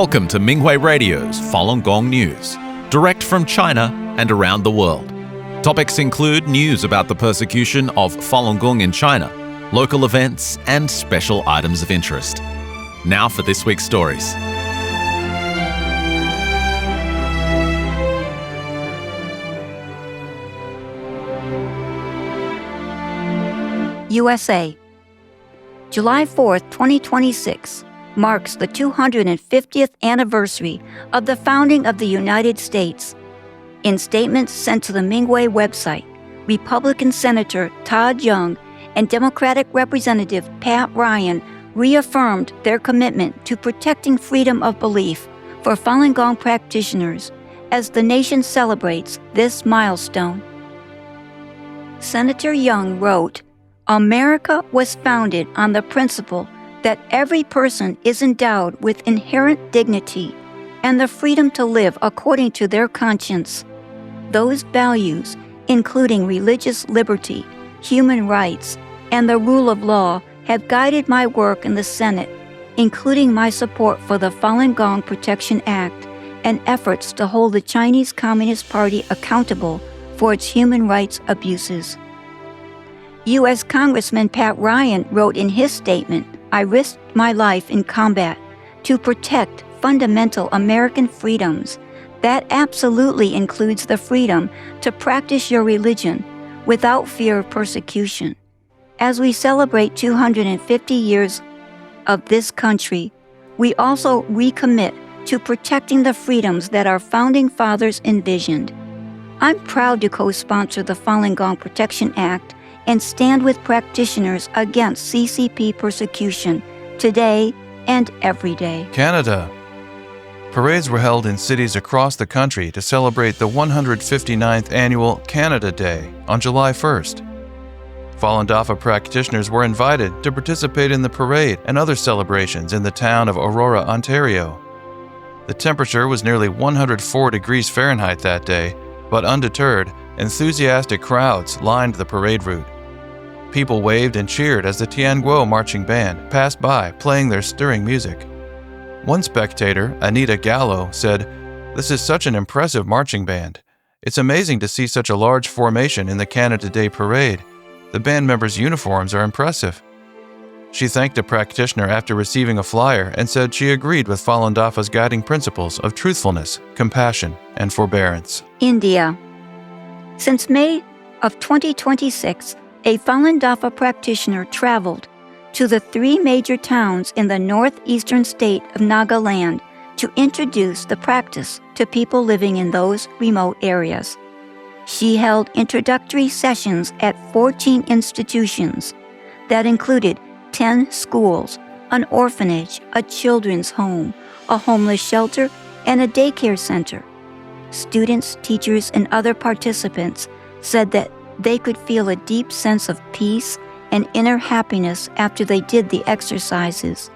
Welcome to Minghui Radio's Falun Gong News, direct from China and around the world. Topics include news about the persecution of Falun Gong in China, local events, and special items of interest. Now for this week's stories. USA. July 4th, 2026 marks the 250th anniversary of the founding of the United States. In statements sent to the Minghui website, Republican Senator Todd Young and Democratic Representative Pat Ryan reaffirmed their commitment to protecting freedom of belief for Falun Gong practitioners as the nation celebrates this milestone. Senator Young wrote, "America was founded on the principle that every person is endowed with inherent dignity and the freedom to live according to their conscience. Those values, including religious liberty, human rights, and the rule of law, have guided my work in the Senate, including my support for the Falun Gong Protection Act and efforts to hold the Chinese Communist Party accountable for its human rights abuses." U.S. Congressman Pat Ryan wrote in his statement, "I risked my life in combat to protect fundamental American freedoms. That absolutely includes the freedom to practice your religion without fear of persecution." As we celebrate 250 years of this country, we also recommit to protecting the freedoms that our founding fathers envisioned. I'm proud to co-sponsor the Falun Gong Protection Act and stand with practitioners against CCP persecution today and every day. Canada. Parades were held in cities across the country to celebrate the 159th annual Canada Day on July 1st. Falun Dafa practitioners were invited to participate in the parade and other celebrations in the town of Aurora, Ontario. The temperature was nearly 104 degrees Fahrenheit that day, but undeterred, enthusiastic crowds lined the parade route. People waved and cheered as the Tianguo marching band passed by, playing their stirring music. One spectator, Anita Gallo, said, "This is such an impressive marching band. It's amazing to see such a large formation in the Canada Day parade. The band members' uniforms are impressive." She thanked a practitioner after receiving a flyer and said she agreed with Falun Dafa's guiding principles of truthfulness, compassion, and forbearance. India. Since May of 2026, a Falun Dafa practitioner traveled to the three major towns in the northeastern state of Nagaland to introduce the practice to people living in those remote areas. She held introductory sessions at 14 institutions that included 10 schools, an orphanage, a children's home, a homeless shelter, and a daycare center. Students, teachers, and other participants said that they could feel a deep sense of peace and inner happiness after they did the exercises.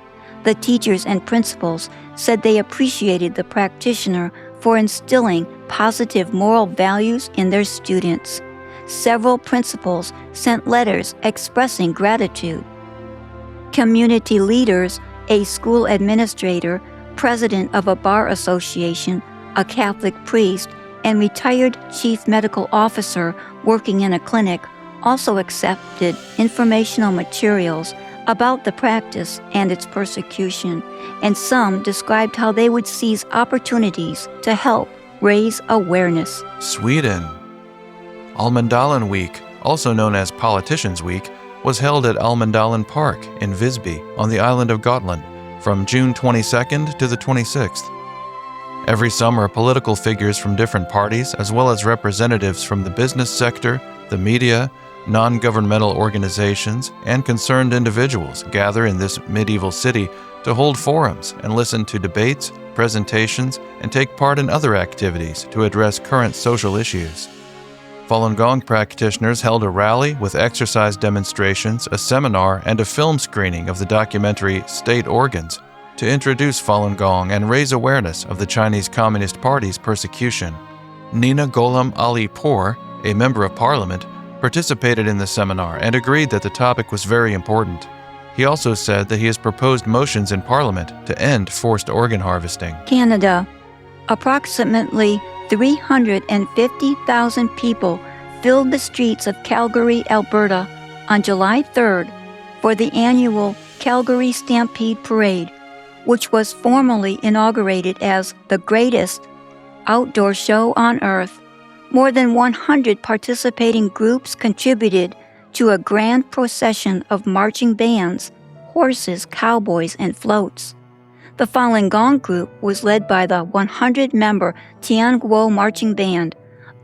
The teachers and principals said they appreciated the practitioner for instilling positive moral values in their students. Several principals sent letters expressing gratitude. Community leaders, a school administrator, president of a bar association, a Catholic priest, and retired chief medical officer working in a clinic also accepted informational materials about the practice and its persecution, and some described how they would seize opportunities to help raise awareness. Sweden. Almedalen Week, also known as Politicians Week, was held at Almedalen Park in Visby on the island of Gotland from June 22nd to the 26th. Every summer, political figures from different parties, as well as representatives from the business sector, the media, non-governmental organizations, and concerned individuals gather in this medieval city to hold forums and listen to debates, presentations, and take part in other activities to address current social issues. Falun Gong practitioners held a rally with exercise demonstrations, a seminar, and a film screening of the documentary State Organs to introduce Falun Gong and raise awareness of the Chinese Communist Party's persecution. Nina Gholam Ali Pour, a member of parliament, participated in the seminar and agreed that the topic was very important. He also said that he has proposed motions in Parliament to end forced organ harvesting. Canada. Approximately 350,000 people filled the streets of Calgary, Alberta on July 3rd for the annual Calgary Stampede Parade, which was formally inaugurated as the greatest outdoor show on earth. More than 100 participating groups contributed to a grand procession of marching bands, horses, cowboys, and floats. The Falun Gong group was led by the 100-member Tianguo Marching Band.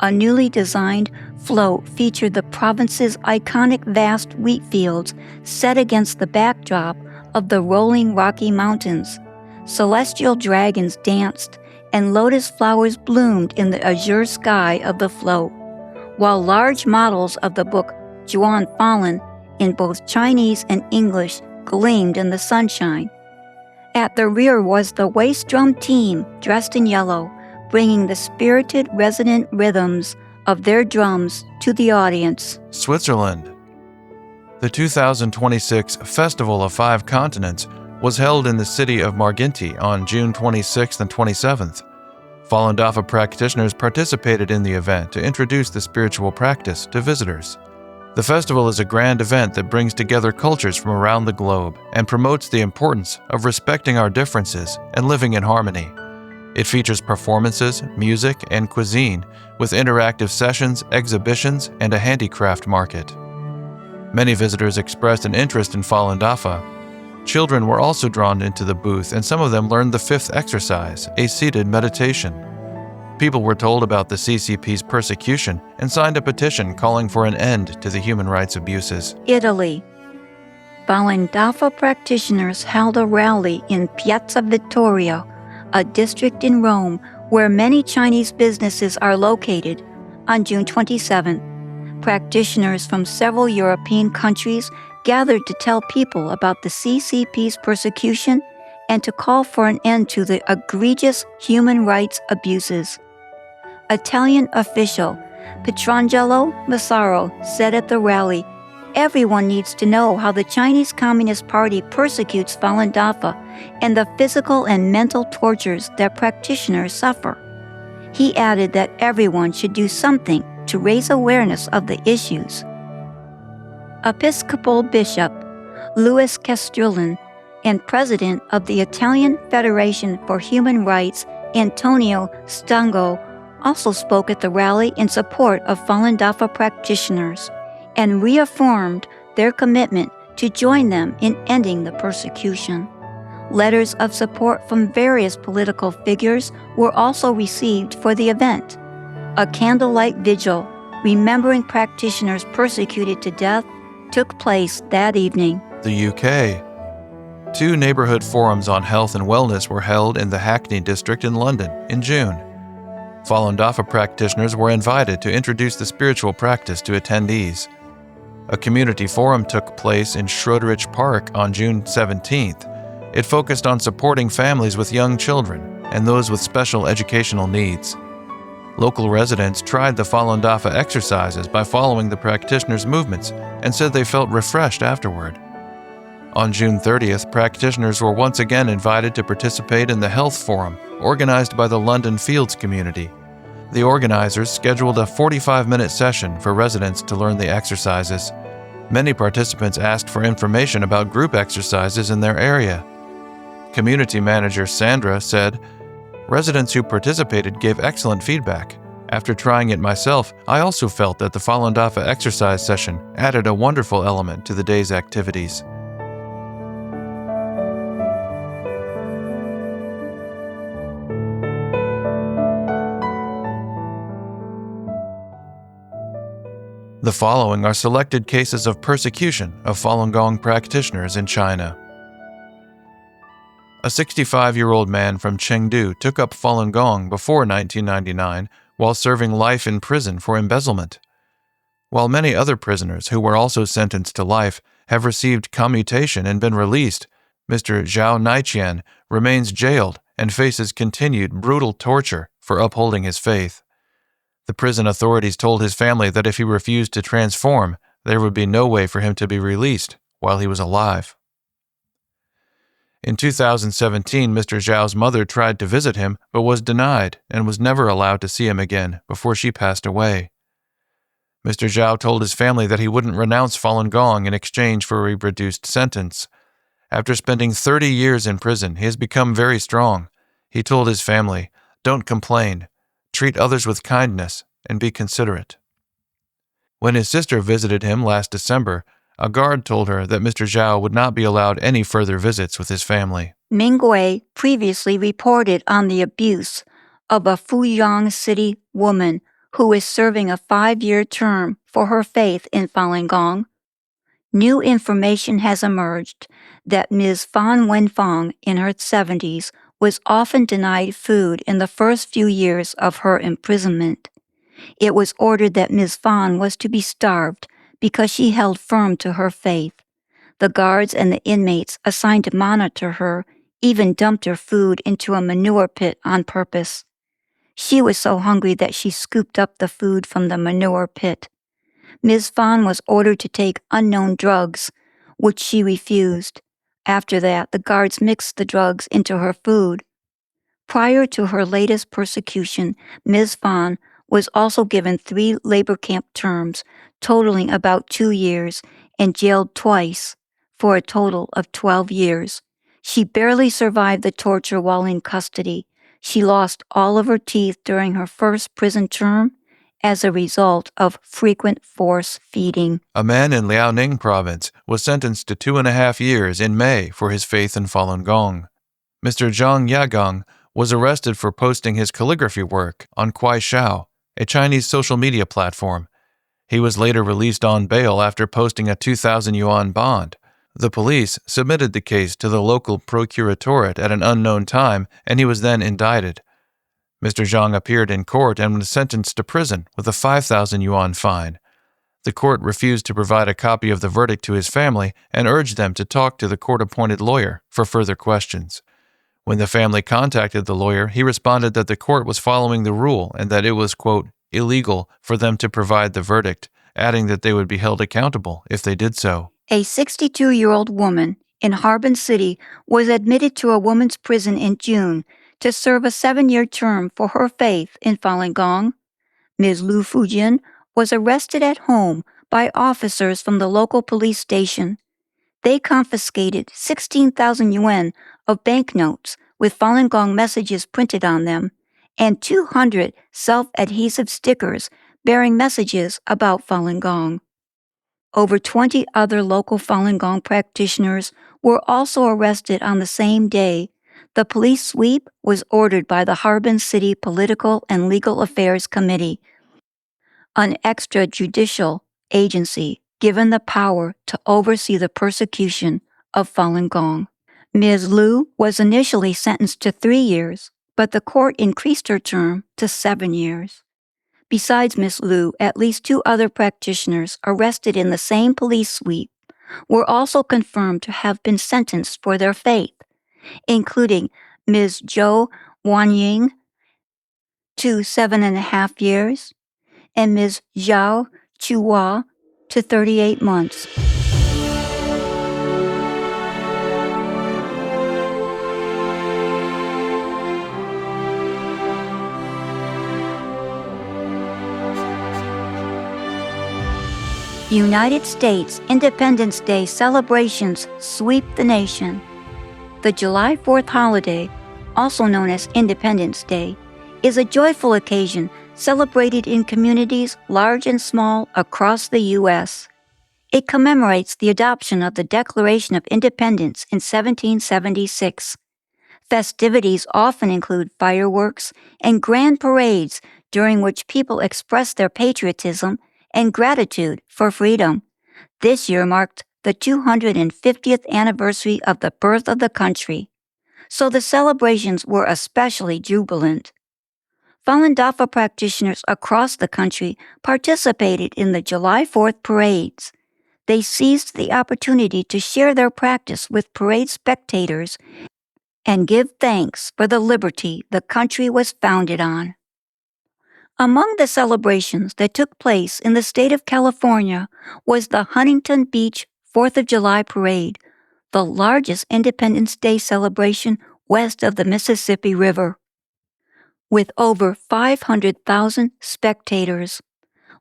A newly designed float featured the province's iconic vast wheat fields set against the backdrop of the rolling Rocky Mountains. Celestial dragons danced, and lotus flowers bloomed in the azure sky of the float, while large models of the book Zhuan Falun in both Chinese and English gleamed in the sunshine. At the rear was the waist drum team dressed in yellow, bringing the spirited resonant rhythms of their drums to the audience. Switzerland. The 2026 Festival of Five Continents was held in the city of Marginti on June 26th and 27th. Falun Dafa practitioners participated in the event to introduce the spiritual practice to visitors. The festival is a grand event that brings together cultures from around the globe and promotes the importance of respecting our differences and living in harmony. It features performances, music, and cuisine, with interactive sessions, exhibitions, and a handicraft market. Many visitors expressed an interest in Falun Dafa. Children were also drawn into the booth, and some of them learned the fifth exercise, a seated meditation. People were told about the CCP's persecution and signed a petition calling for an end to the human rights abuses. Italy. Falun Dafa practitioners held a rally in Piazza Vittorio, a district in Rome where many Chinese businesses are located, on June 27. Practitioners from several European countries gathered to tell people about the CCP's persecution and to call for an end to the egregious human rights abuses. Italian official Pietrangelo Massaro said at the rally, "Everyone needs to know how the Chinese Communist Party persecutes Falun Dafa and the physical and mental tortures that practitioners suffer." He added that everyone should do something to raise awareness of the issues. Episcopal Bishop Louis Castrillon and President of the Italian Federation for Human Rights Antonio Stango also spoke at the rally in support of Falun Dafa practitioners and reaffirmed their commitment to join them in ending the persecution. Letters of support from various political figures were also received for the event. A candlelight vigil remembering practitioners persecuted to death took place that evening. The UK. 2 neighborhood forums on health and wellness were held in the Hackney district in London in June. Falun Dafa practitioners were invited to introduce the spiritual practice to attendees. A community forum took place in Shroederich Park on June 17th. It focused on supporting families with young children and those with special educational needs. Local residents tried the Falun Dafa exercises by following the practitioners' movements and said they felt refreshed afterward. On June 30th, practitioners were once again invited to participate in the Health Forum, organized by the London Fields community. The organizers scheduled a 45-minute session for residents to learn the exercises. Many participants asked for information about group exercises in their area. Community manager Sandra said, "Residents who participated gave excellent feedback. After trying it myself, I also felt that the Falun Dafa exercise session added a wonderful element to the day's activities." The following are selected cases of persecution of Falun Gong practitioners in China. A 65-year-old man from Chengdu took up Falun Gong before 1999 while serving life in prison for embezzlement. While many other prisoners who were also sentenced to life have received commutation and been released, Mr. Zhao Naiqian remains jailed and faces continued brutal torture for upholding his faith. The prison authorities told his family that if he refused to transform, there would be no way for him to be released while he was alive. In 2017, Mr. Zhao's mother tried to visit him but was denied and was never allowed to see him again before she passed away. Mr. Zhao told his family that he wouldn't renounce Falun Gong in exchange for a reduced sentence. After spending 30 years in prison, he has become very strong. He told his family, "Don't complain, treat others with kindness, and be considerate." When his sister visited him last December, a guard told her that Mr. Zhao would not be allowed any further visits with his family. Mingwei previously reported on the abuse of a Fuyang City woman who is serving a 5-year term for her faith in Falun Gong. New information has emerged that Ms. Fan Wenfang, in her 70s, was often denied food in the first few years of her imprisonment. It was ordered that Ms. Fan was to be starved because she held firm to her faith. The guards and the inmates assigned to monitor her even dumped her food into a manure pit on purpose. She was so hungry that she scooped up the food from the manure pit. Ms. Fan was ordered to take unknown drugs, which she refused. After that, the guards mixed the drugs into her food. Prior to her latest persecution, Ms. Fan was also given 3 labor camp terms, totaling about 2 years, and jailed twice, for a total of 12 years. She barely survived the torture while in custody. She lost all of her teeth during her first prison term as a result of frequent force feeding. A man in Liaoning province was sentenced to 2.5 years in May for his faith in Falun Gong. Mr. Zhang Yagong was arrested for posting his calligraphy work on Kuaishou, a Chinese social media platform. He was later released on bail after posting a 2,000 yuan bond. The police submitted the case to the local procuratorate at an unknown time, and he was then indicted. Mr. Zhang appeared in court and was sentenced to prison with a 5,000 yuan fine. The court refused to provide a copy of the verdict to his family and urged them to talk to the court-appointed lawyer for further questions. When the family contacted the lawyer, he responded that the court was following the rule and that it was, quote, illegal for them to provide the verdict, adding that they would be held accountable if they did so. A 62-year-old woman in Harbin City was admitted to a women's prison in June to serve a 7-year term for her faith in Falun Gong. Ms. Lu Fujin was arrested at home by officers from the local police station. They confiscated 16,000 yuan of banknotes with Falun Gong messages printed on them and 200 self-adhesive stickers bearing messages about Falun Gong. Over 20 other local Falun Gong practitioners were also arrested on the same day. The police sweep was ordered by the Harbin City Political and Legal Affairs Committee, an extrajudicial agency given the power to oversee the persecution of Falun Gong. Ms. Liu was initially sentenced to 3 years, but the court increased her term to 7 years. Besides Ms. Liu, at least 2 other practitioners arrested in the same police sweep were also confirmed to have been sentenced for their faith, including Ms. Zhou Wanying to 7.5 years and Ms. Zhao Chuhua to 38 months. United States Independence Day celebrations sweep the nation. The July 4th holiday, also known as Independence Day, is a joyful occasion celebrated in communities large and small across the U.S. It commemorates the adoption of the Declaration of Independence in 1776. Festivities often include fireworks and grand parades during which people express their patriotism and gratitude for freedom. This year marked the 250th anniversary of the birth of the country, so the celebrations were especially jubilant. Falun Dafa practitioners across the country participated in the July 4th parades. They seized the opportunity to share their practice with parade spectators and give thanks for the liberty the country was founded on. Among the celebrations that took place in the state of California was the Huntington Beach 4th of July Parade. the largest Independence Day celebration west of the Mississippi River, with over 500,000 spectators.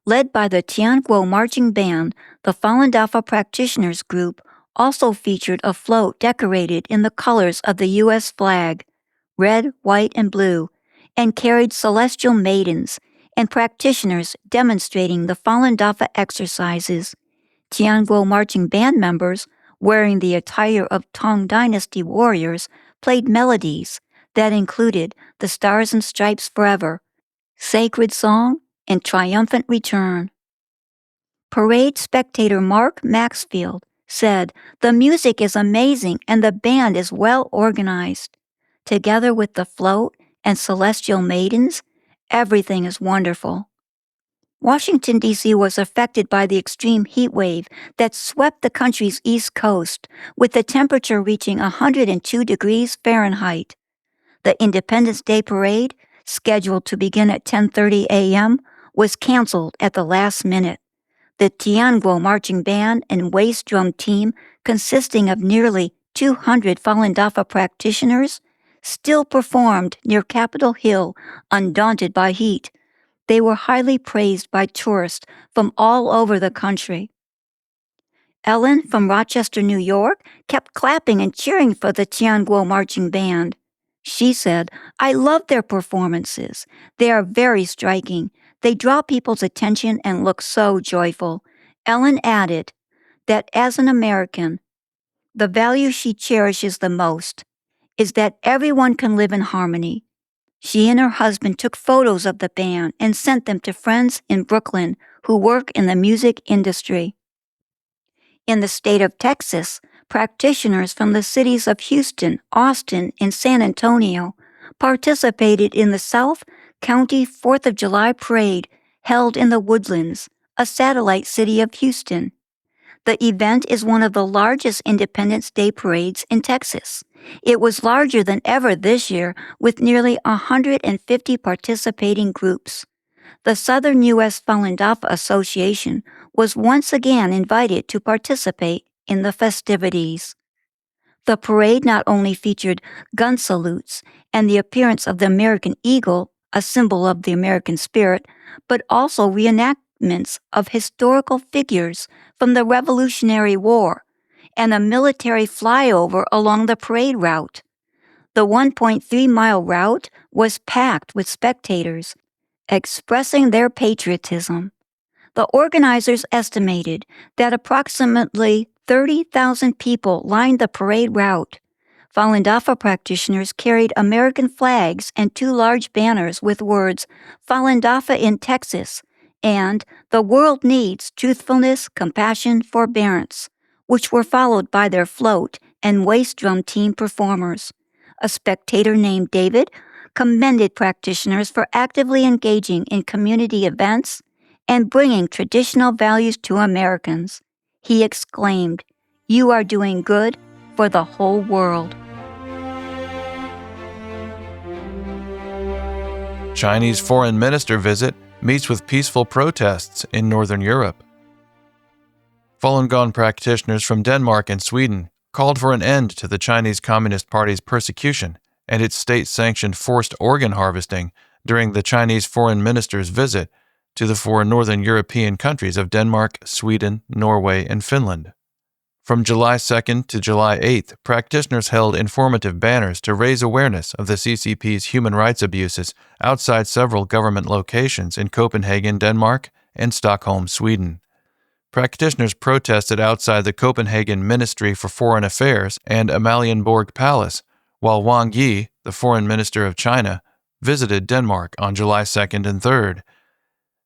Led by the Tianguo Marching Band, the Falun Dafa Practitioners Group also featured a float decorated in the colors of the U.S. flag, red, white, and blue, and carried celestial maidens and practitioners demonstrating the Falun Dafa exercises. Tianguo Marching Band members, wearing the attire of Tang Dynasty warriors, played melodies that included The Stars and Stripes Forever, Sacred Song, and Triumphant Return. Parade spectator Mark Maxfield said, "The music is amazing and the band is well organized. Together with the float and celestial maidens, everything is wonderful." Washington, D.C. was affected by the extreme heat wave that swept the country's east coast, with the temperature reaching 102 degrees Fahrenheit. The Independence Day Parade, scheduled to begin at 10:30 a.m., was canceled at the last minute. The Tianguo Marching Band and Waist Drum Team, consisting of nearly 200 Falun Dafa practitioners, still performed near Capitol Hill, undaunted by heat. They were highly praised by tourists from all over the country. Ellen from Rochester, New York, kept clapping and cheering for the Tianguo Marching Band. She said, "I love their performances. They are very striking. They draw people's attention and look so joyful." Ellen added that as an American, the value she cherishes the most is that everyone can live in harmony. She and her husband took photos of the band and sent them to friends in Brooklyn who work in the music industry. In the state of Texas, practitioners from the cities of Houston, Austin, and San Antonio participated in the South County 4th of July Parade held in the Woodlands, a satellite city of Houston. The event is one of the largest Independence Day parades in Texas. It was larger than ever this year, with nearly 150 participating groups. The Southern U.S. Falun Dafa Association was once again invited to participate in the festivities. The parade not only featured gun salutes and the appearance of the American eagle, a symbol of the American spirit, but also reenactments of historical figures from the Revolutionary War and a military flyover along the parade route. The 1.3-mile route was packed with spectators expressing their patriotism. The organizers estimated that approximately 30,000 people lined the parade route. Falun Dafa practitioners carried American flags and two large banners with words "Falun Dafa in Texas" and "The world needs truthfulness, compassion, forbearance," which were followed by their float and waist drum team performers. A spectator named David commended practitioners for actively engaging in community events and bringing traditional values to Americans. He exclaimed, "You are doing good for the whole world." Chinese foreign minister visit meets with peaceful protests in Northern Europe. Falun Gong practitioners from Denmark and Sweden called for an end to the Chinese Communist Party's persecution and its state-sanctioned forced organ harvesting during the Chinese foreign minister's visit to the four northern European countries of Denmark, Sweden, Norway, and Finland. From July 2nd to July 8th, practitioners held informative banners to raise awareness of the CCP's human rights abuses outside several government locations in Copenhagen, Denmark, and Stockholm, Sweden. Practitioners protested outside the Copenhagen Ministry for Foreign Affairs and Amalienborg Palace, while Wang Yi, the foreign minister of China, visited Denmark on July 2nd and 3rd.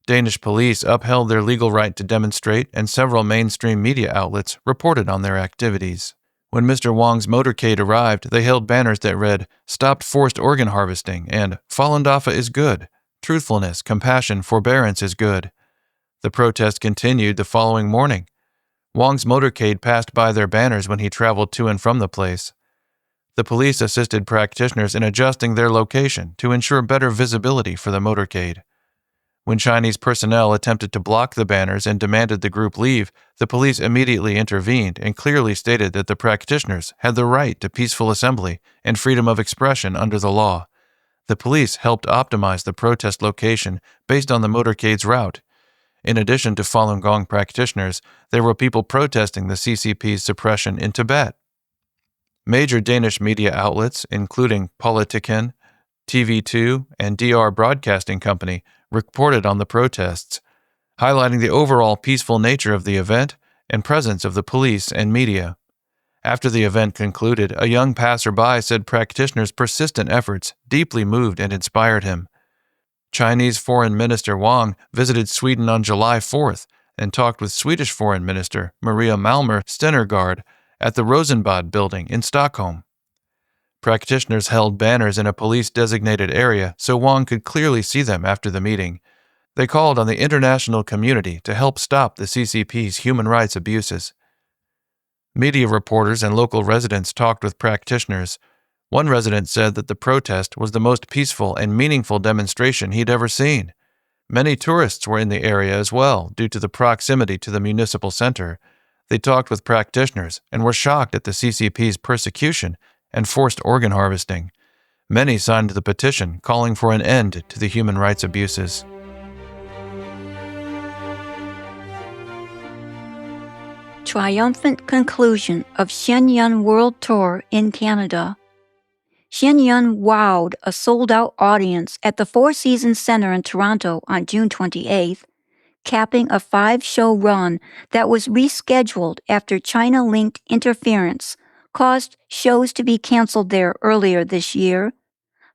Danish police upheld their legal right to demonstrate, and several mainstream media outlets reported on their activities. When Mr. Wang's motorcade arrived, they held banners that read, "Stop forced organ harvesting," and "Falun Dafa is good. Truthfulness, compassion, forbearance is good." The protest continued the following morning. Wang's motorcade passed by their banners when he traveled to and from the place. The police assisted practitioners in adjusting their location to ensure better visibility for the motorcade. When Chinese personnel attempted to block the banners and demanded the group leave, the police immediately intervened and clearly stated that the practitioners had the right to peaceful assembly and freedom of expression under the law. The police helped optimize the protest location based on the motorcade's route. In addition to Falun Gong practitioners, there were people protesting the CCP's suppression in Tibet. Major Danish media outlets, including Politiken, TV2, and DR Broadcasting Company, reported on the protests, highlighting the overall peaceful nature of the event and presence of the police and media. After the event concluded, a young passerby said practitioners' persistent efforts deeply moved and inspired him. Chinese Foreign Minister Wang visited Sweden on July 4th and talked with Swedish Foreign Minister Maria Malmer Stenergard at the Rosenbad building in Stockholm. Practitioners held banners in a police-designated area so Wang could clearly see them after the meeting. They called on the international community to help stop the CCP's human rights abuses. Media reporters and local residents talked with practitioners. One resident said that the protest was the most peaceful and meaningful demonstration he'd ever seen. Many tourists were in the area as well, due to the proximity to the municipal center. They talked with practitioners and were shocked at the CCP's persecution and forced organ harvesting. Many signed the petition calling for an end to the human rights abuses. Triumphant conclusion of Shenyang World Tour in Canada. Shenyang wowed a sold-out audience at the Four Seasons Center in Toronto on June 28th, capping a 5-show run that was rescheduled after China-linked interference caused shows to be canceled there earlier this year.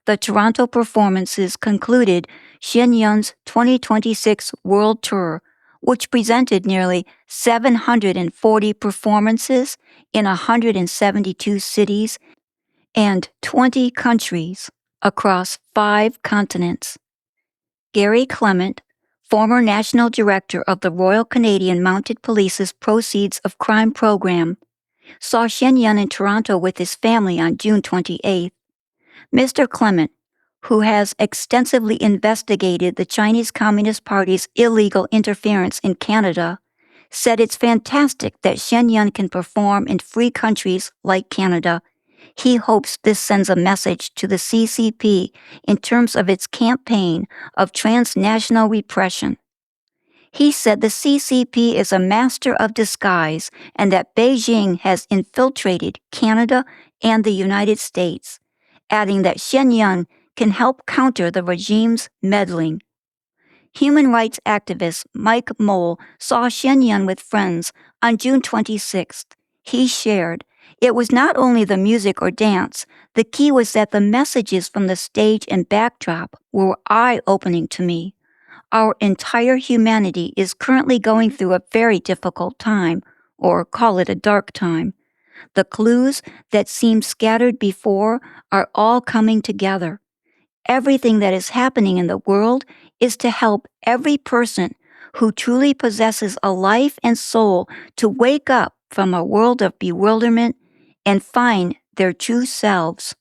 The Toronto performances concluded Shenyang's 2026 World Tour, which presented nearly 740 performances in 172 cities and 20 countries across 5 continents. Gary Clement, former National Director of the Royal Canadian Mounted Police's Proceeds of Crime program, saw Shenyang in Toronto with his family on June 28th. Mr. Clement, who has extensively investigated the Chinese Communist Party's illegal interference in Canada, said it's fantastic that Shenyang can perform in free countries like Canada. He hopes this sends a message to the CCP in terms of its campaign of transnational repression. He said the CCP is a master of disguise and that Beijing has infiltrated Canada and the United States, adding that Shenyang can help counter the regime's meddling. Human rights activist Mike Mole saw Shenyang with friends on June 26th. He shared, "It was not only the music or dance, the key was that the messages from the stage and backdrop were eye-opening to me. Our entire humanity is currently going through a very difficult time, or call it a dark time. The clues that seemed scattered before are all coming together. Everything that is happening in the world is to help every person who truly possesses a life and soul to wake up from a world of bewilderment and find their true selves."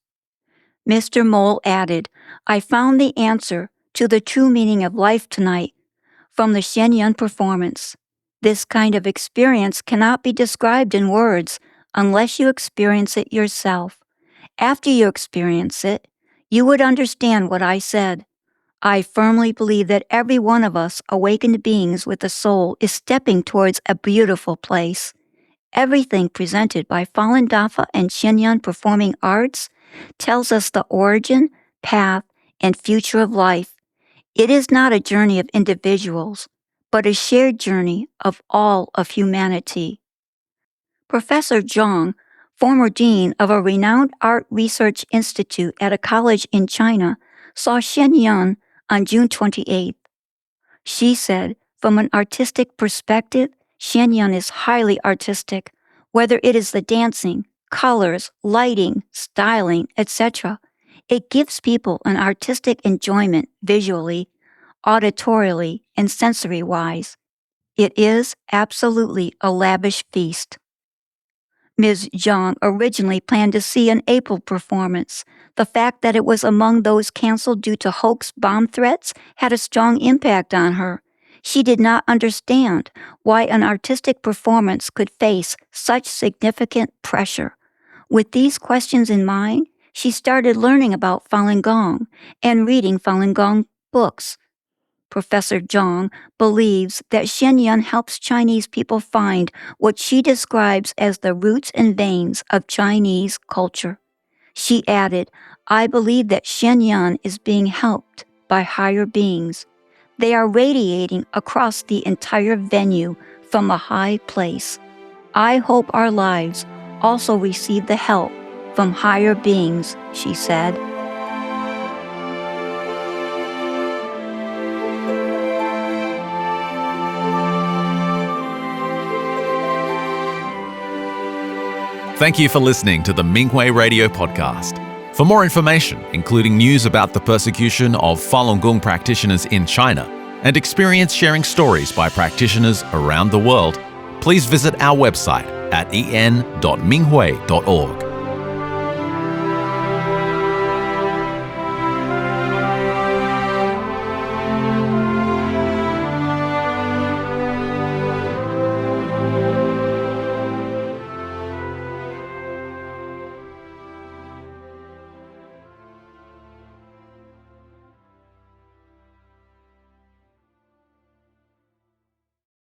Mr. Mole added, "I found the answer to the true meaning of life tonight from the Shenyang performance. This kind of experience cannot be described in words unless you experience it yourself. After you experience it, you would understand what I said. I firmly believe that every one of us awakened beings with a soul is stepping towards a beautiful place. Everything presented by Falun Dafa and Shenyang Performing Arts tells us the origin, path, and future of life. It is not a journey of individuals, but a shared journey of all of humanity." Professor Zhang, former dean of a renowned art research institute at a college in China, saw Shenyang on June 28th. She said, "From an artistic perspective, Shenyang is highly artistic, whether it is the dancing, colors, lighting, styling, etc. It gives people an artistic enjoyment visually, auditorially, and sensory-wise. It is absolutely a lavish feast." Ms. Zhang originally planned to see an April performance. The fact that it was among those canceled due to hoax bomb threats had a strong impact on her. She did not understand why an artistic performance could face such significant pressure. With these questions in mind, she started learning about Falun Gong and reading Falun Gong books. Professor Zhang believes that Shenyun helps Chinese people find what she describes as the roots and veins of Chinese culture. She added, "I believe that Shenyun is being helped by higher beings. They are radiating across the entire venue from a high place. I hope our lives also receive the help from higher beings," she said. Thank you for listening to the Minghui Radio Podcast. For more information, including news about the persecution of Falun Gong practitioners in China and experience sharing stories by practitioners around the world, please visit our website at en.minghui.org.